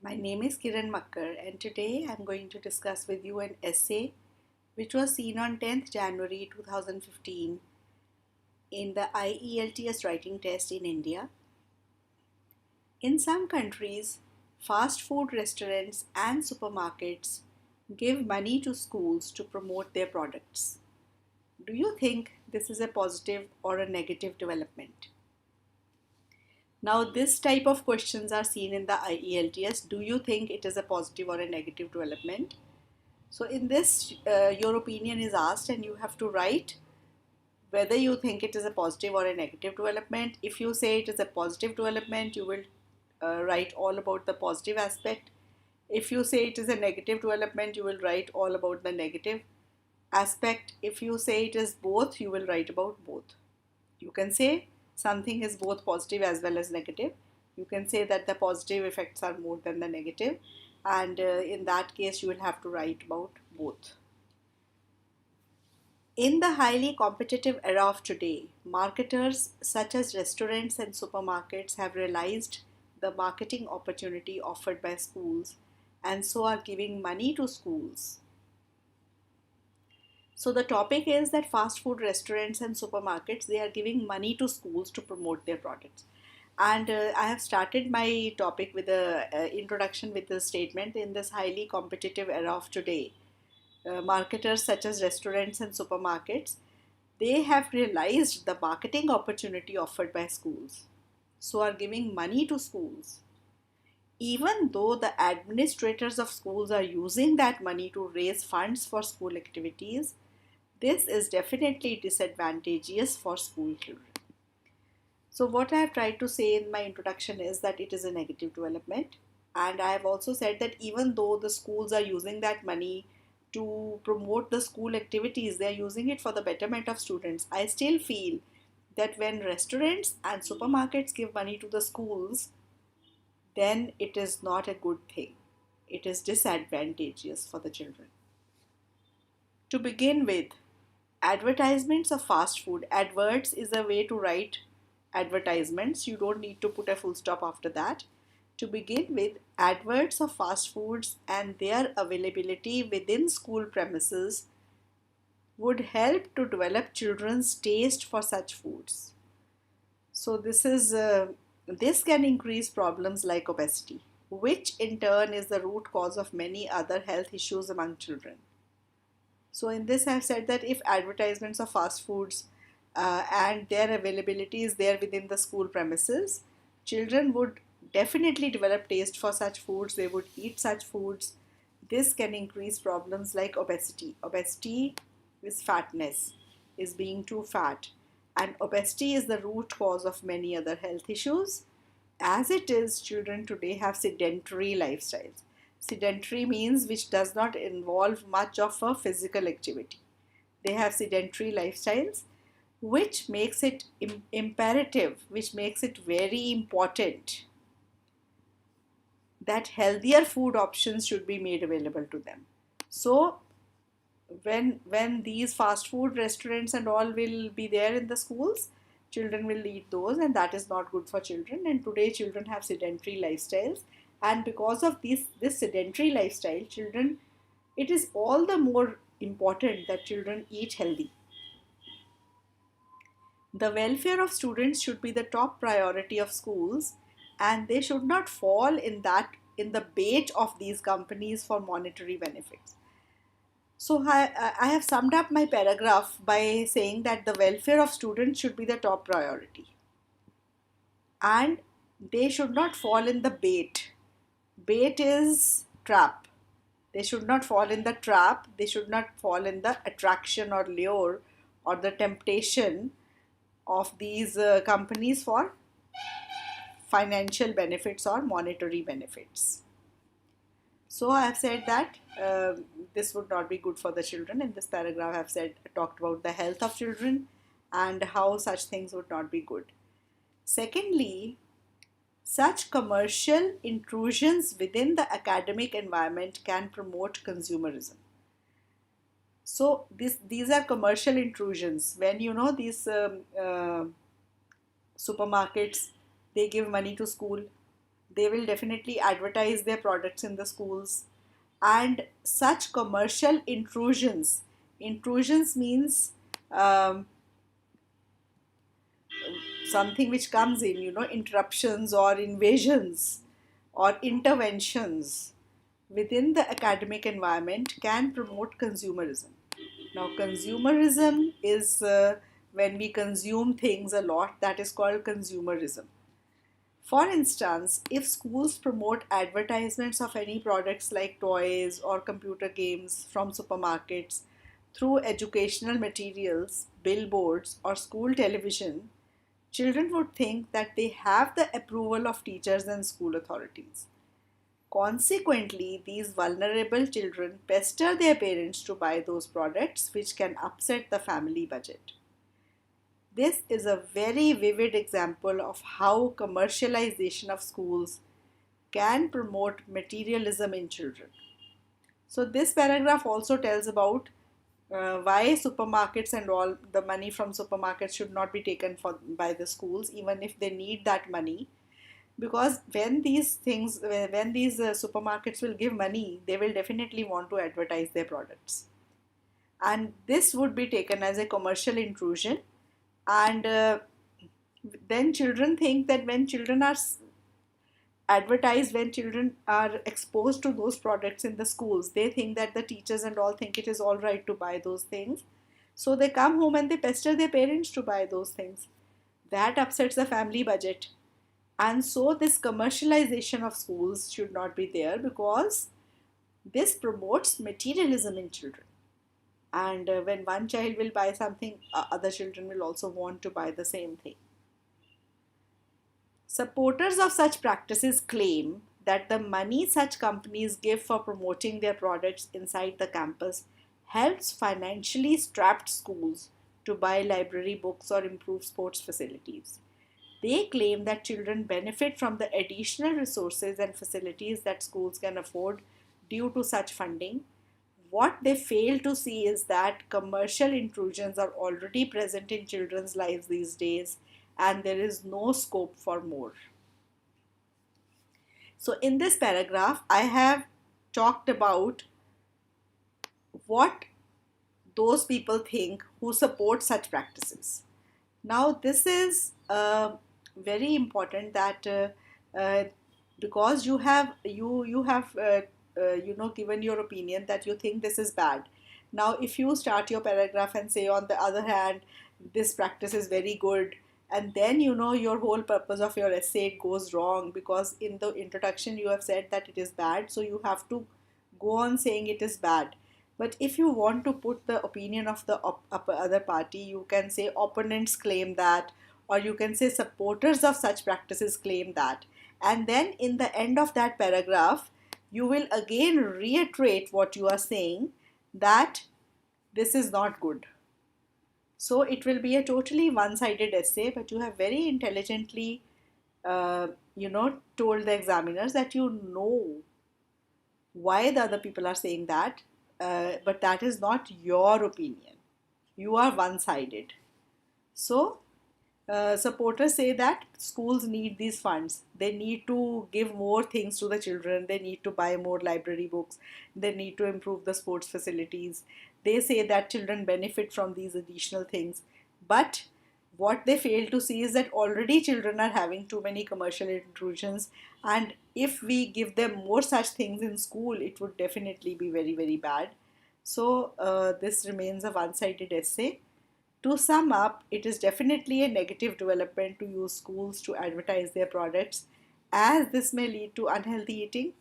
My name is Kiran Makkar, and today I'm going to discuss with you an essay which was seen on 10th January 2015 in the IELTS writing test in India. In some countries, fast food restaurants and supermarkets give money to schools to promote their products. Do you think this is a positive or a negative development? Now, this type of questions are seen in the IELTS. Do you think it is a positive or a negative development? So, in this, your opinion is asked, and you have to write whether you think it is a positive or a negative development. If you say it is a positive development, you will write all about the positive aspect. If you say it is a negative development, you will write all about the negative aspect. If you say it is both, you will write about both. You can say something is both positive as well as negative. You can say that the positive effects are more than the negative, and in that case, you will have to write about both. In the highly competitive era of today, marketers such as restaurants and supermarkets have realized the marketing opportunity offered by schools and so are giving money to schools. So the topic is that fast food restaurants and supermarkets, they are giving money to schools to promote their products. And I have started my topic with a introduction with a statement: in this highly competitive era of today, marketers such as restaurants and supermarkets, they have realized the marketing opportunity offered by schools, so are giving money to schools. Even though the administrators of schools are using that money to raise funds for school activities, this is definitely disadvantageous for school children. So, what I have tried to say in my introduction is that it is a negative development. And I have also said that even though the schools are using that money to promote the school activities, they are using it for the betterment of students. I still feel that when restaurants and supermarkets give money to the schools, then it is not a good thing. It is disadvantageous for the children. To begin with, advertisements of fast food. Adverts is a way to write advertisements. You don't need to put a full stop after that. To begin with, adverts of fast foods and their availability within school premises would help to develop children's taste for such foods. So this can increase problems like obesity, which in turn is the root cause of many other health issues among children. So in this, I've said that if advertisements of fast foods and their availability is there within the school premises, children would definitely develop taste for such foods. They would eat such foods. This can increase problems like obesity. Obesity is fatness, is being too fat. And obesity is the root cause of many other health issues. As it is, children today have sedentary lifestyles. Sedentary means which does not involve much of a physical activity. They have sedentary lifestyles, which makes it imperative, which makes it very important that healthier food options should be made available to them. So when these fast food restaurants and all will be there in the schools, children will eat those, and that is not good for children. And today children have sedentary lifestyles, and because of this sedentary lifestyle, children, it is all the more important that children eat healthy. The welfare of students should be the top priority of schools, and they should not fall in the bait of these companies for monetary benefits. So I have summed up my paragraph by saying that the welfare of students should be the top priority, and they should not fall in the bait. Bait is trap. They should not fall in the trap. They should not fall in the attraction or lure or the temptation of these companies for financial benefits or monetary benefits. So I have said that this would not be good for the children. In this paragraph, I have talked about the health of children and how such things would not be good. Secondly, such commercial intrusions within the academic environment can promote consumerism. So these are commercial intrusions. When these supermarkets, they give money to school, They will definitely advertise their products in the schools. And such commercial intrusions means um, something which comes in, interruptions or invasions or interventions within the academic environment can promote consumerism. Now, consumerism is when we consume things a lot, that is called consumerism. For instance, if schools promote advertisements of any products like toys or computer games from supermarkets through educational materials, billboards, or school television, children would think that they have the approval of teachers and school authorities. Consequently, these vulnerable children pester their parents to buy those products, which can upset the family budget. This is a very vivid example of how commercialization of schools can promote materialism in children. So, this paragraph also tells about why supermarkets and all the money from supermarkets should not be taken by the schools, even if they need that money. Because when these supermarkets will give money, they will definitely want to advertise their products. And this would be taken as a commercial intrusion. And then children think that when children are exposed to those products in the schools, they think that the teachers and all think it is all right to buy those things. So they come home and they pester their parents to buy those things. That upsets the family budget. And so this commercialization of schools should not be there, because this promotes materialism in children. And when one child will buy something, other children will also want to buy the same thing. Supporters of such practices claim that the money such companies give for promoting their products inside the campus helps financially strapped schools to buy library books or improve sports facilities. They claim that children benefit from the additional resources and facilities that schools can afford due to such funding. What they fail to see is that commercial intrusions are already present in children's lives these days, and there is no scope for more. So, in this paragraph, I have talked about what those people think who support such practices. Now, this is very important that uh, because you have given your opinion that you think this is bad. Now, if you start your paragraph and say, on the other hand, this practice is very good, and then your whole purpose of your essay goes wrong, because in the introduction you have said that it is bad, so you have to go on saying it is bad. But if you want to put the opinion of the other party, you can say opponents claim that, or you can say supporters of such practices claim that. And then in the end of that paragraph, you will again reiterate what you are saying, that this is not good. So it will be a totally one sided essay, but you have very intelligently, told the examiners that you know why the other people are saying that, but that is not your opinion. You are one sided. So, supporters say that schools need these funds. They need to give more things to the children. They need to buy more library books. They need to improve the sports facilities. They say that children benefit from these additional things. But what they fail to see is that already children are having too many commercial intrusions. And if we give them more such things in school, it would definitely be very, very bad. So, this remains a one sided essay. To sum up, it is definitely a negative development to use schools to advertise their products, as this may lead to unhealthy eating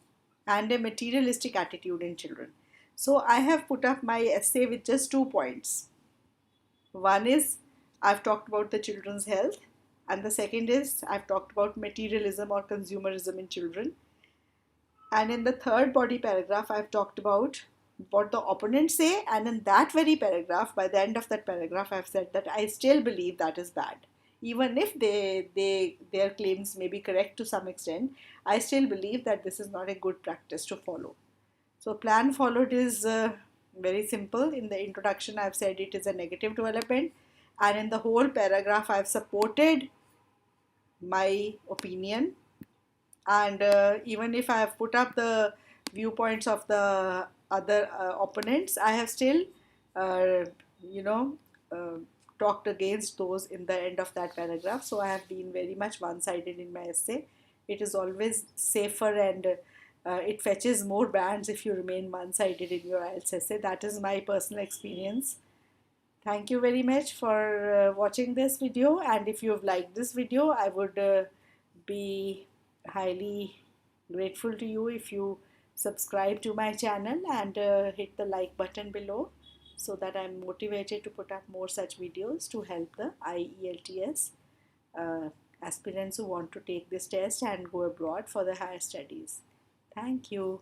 and a materialistic attitude in children. So, I have put up my essay with just 2 points. One is I've talked about the children's health, and the second is I've talked about materialism or consumerism in children. And in the third body paragraph, I've talked about what the opponents say. And in that very paragraph, by the end of that paragraph, I've said that I still believe that is bad. Even if their claims may be correct to some extent, I still believe that this is not a good practice to follow. So, plan followed is very simple. In the introduction, I've said it is a negative development, and in the whole paragraph, I've supported my opinion. And even if I have put up the viewpoints of the other opponents, I have still, uh, you know, uh, talked against those in the end of that paragraph. So I have been very much one-sided in my essay. It is always safer, and it fetches more bands if you remain one-sided in your IELTS essay. That is my personal experience. Thank you very much for watching this video, and if you have liked this video, I would be highly grateful to you if you subscribe to my channel and hit the like button below, so that I'm motivated to put up more such videos to help the IELTS uh, aspirants who want to take this test and go abroad for the higher studies. Thank you.